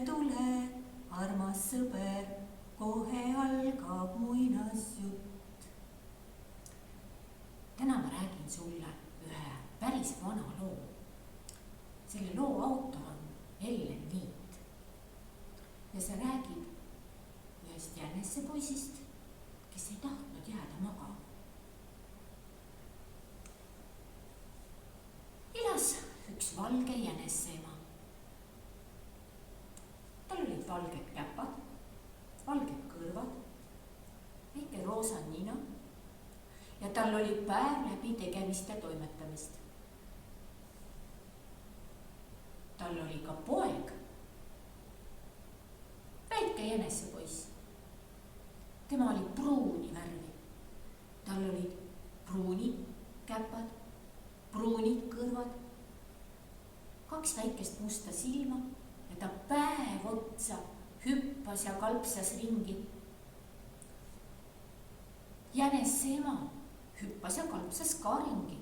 tule, armas sõber, kohe algab muinasjutt. Täna ma räägin sulle ühe päris vana loo. Selle loo autor on Ellen Niit. Ja see räägib ühest jänesepoisist, kes ei tahtnud jääda magama. Elas üks valge jäneseema. Tal olid valged käpad, valged kõrvad, väike roosa nina ja tal oli päev läbi tegemist ja toimetamist. Tal oli ka poeg, väike jänesepoiss. Tema oli pruuni värvi. Tal olid pruunid käpad, pruunid kõrvad, kaks väikest musta silma ja ta päev otsa hüppas ja kalpsas ringi. Jäneseema hüppas ja kalpsas ka ringi,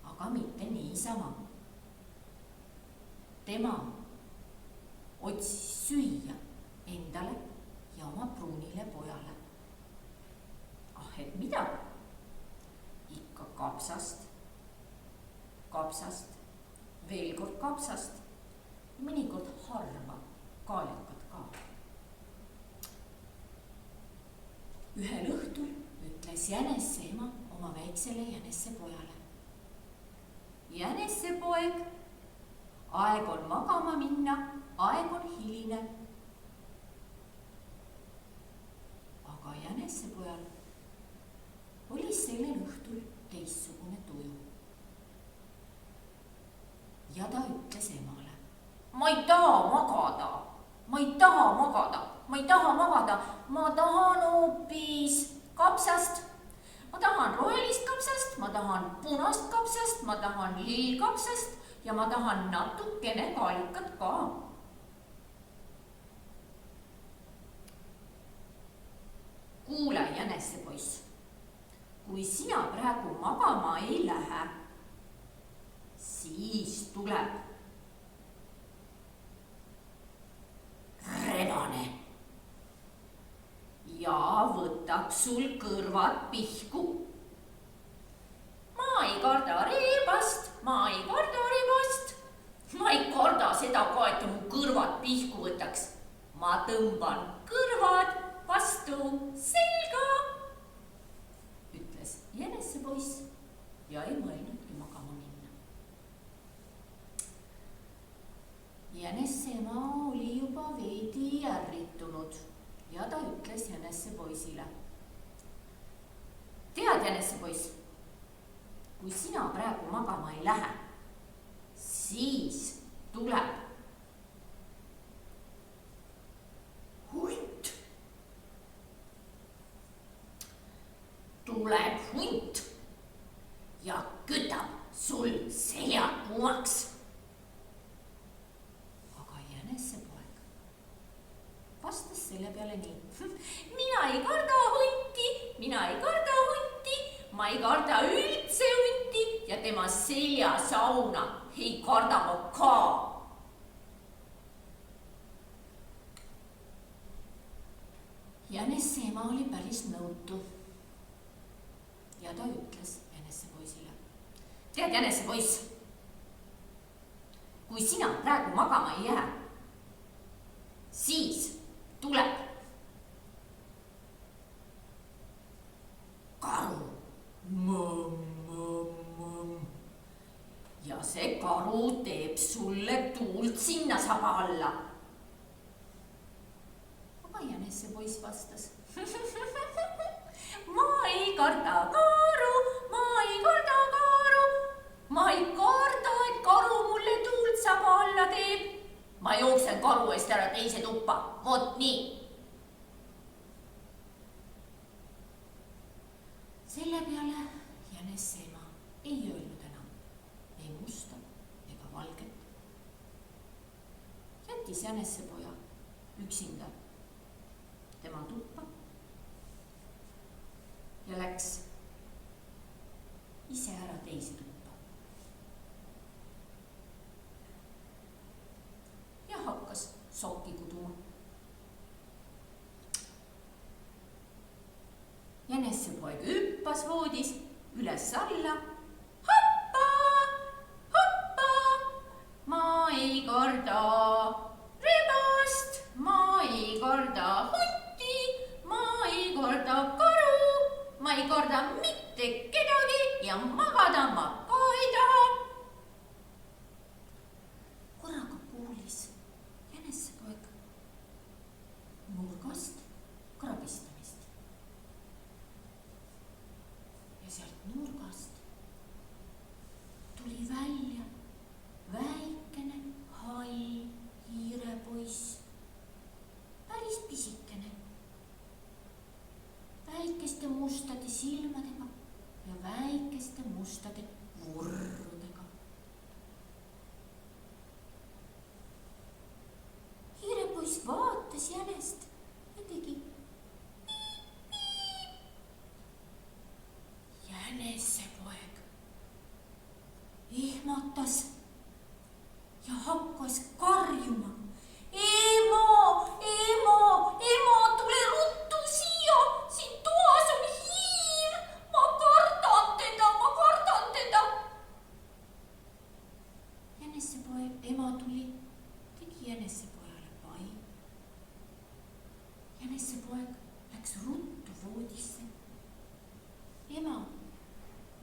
aga mitte niisama. Tema otsis süüa endale ja oma pruunile pojale. Et mida? Ikka kapsast, veel kord kapsast, mõnikord harva kaalekat ka. Ühel õhtul ütles jäneseema oma väiksele jänesepojale. Jänesepoeg, aeg on magama minna, aeg on hiline. Aga jänesepojal oli sellel õhtul teistsugune tuju. Ja ta ütles emale: ma ei taha magada, ma tahan hoopis kapsast. Ma tahan rohelist kapsast, ma tahan punast kapsast, ma tahan lillkapsast ja ma tahan natukene kaalikat ka. Kuule, jänesepoiss, kui sina praegu magama ei lähe, siis tuleb rebane ja võtab sul kõrvad pihku. Ma ei karda rebast, ma ei karda seda ka, et mu kõrvad pihku võtaks. Ma tõmban kõrvad vastu selga, ütles jänesepoiss ja ei mõelnudki magama minna. Jäneseema oli juba veidi ärritunud ja ta ütles jänesepoisile: tead, jänesepoiss, kui sina praegu magama ei lähe, siis tuleb hunt. Tuleb hunt ja kütab sul seljad kuumaks. Aga jänesepoeg vastas selle peale nii: mina ei karda hunti, ma ei karda üldse hunti ja tema seljasauna ei karda ma ka. Jäneseema oli päris nõutu. Ja ta ütles jänesepoisile: tead, jänesepoiss, kui sina praegu magama ei jää, siis tuleb karu. Ja see karu teeb sulle tuult sinna saba alla. Aga jänesepoiss vastas: ma ei karda karu, ma ei karda, et karu mulle tuult saba alla teeb. Ma jooksen karu eest ära teise tuppa, vot nii. Selle peale jäneseema ei öelnud enam ei musta ega valget. Jättis jänesepoja üksinda tema tuppa ja läks ise ära teise tuppa. Ja hakkas sokki kudu üles-alla. hoppa, hoppa, ma ei karda rebast, ma ei karda hundi, ma ei karda karu, ma ei karda mitte kedagi ja magada ma ka ei taha. korraga kuulis jänesepoeg nurgast krabistamist ja sealt nurgast tuli välja väikene hall hiirepoiss, päris pisikene, väikeste mustade silmadega ja väikeste mustade vurrudega. hiirepoiss vaatas jänest ja tegi jänesepoeg ehmatas ja hakkas karjuma. Ema, ema, ema, tule ruttu siia, siin toas on hiir, ma kardan teda, ma kardan teda. jänesepoeg, ema tuli, tegi jänesepojale pai. jänesepoeg läks ruttu voodisse. ema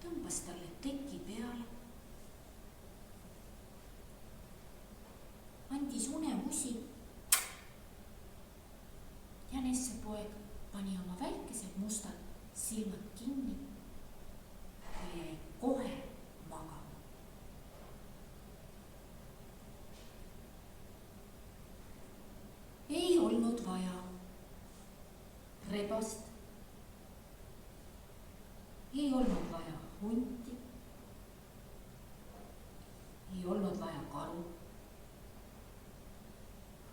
tõmbas talle teki peale, andis unemusi. jänesepoeg pani oma väikesed mustad silmad kinni ja jäi kohe magama. ei olnud vaja rebast, ei olnud vaja hunti, ei olnud vaja karu,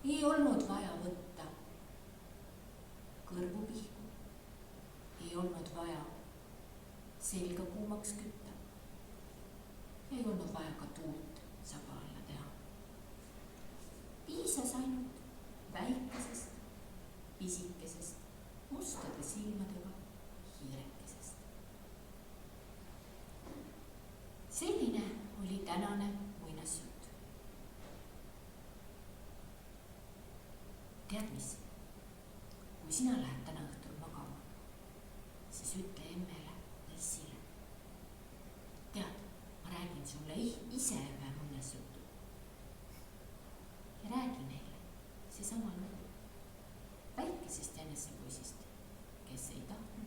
ei olnud vaja võtta kõrvupihku, ei olnud vaja selga kuumaks kütta, ei olnud vaja ka tuult saba alla teha. piisas ainult väikesest, pisikesest, mustade silmadega hiirekesest. selline oli tänane muinasjutt. tead mis, kui sina lähed täna õhtul magama, siis ütle emmele või issile. tead, ma räägin sulle ise ühe muinasjutu. ja räägi neile seesama lugu väikesest jänesepoisist, kes ei tahtnud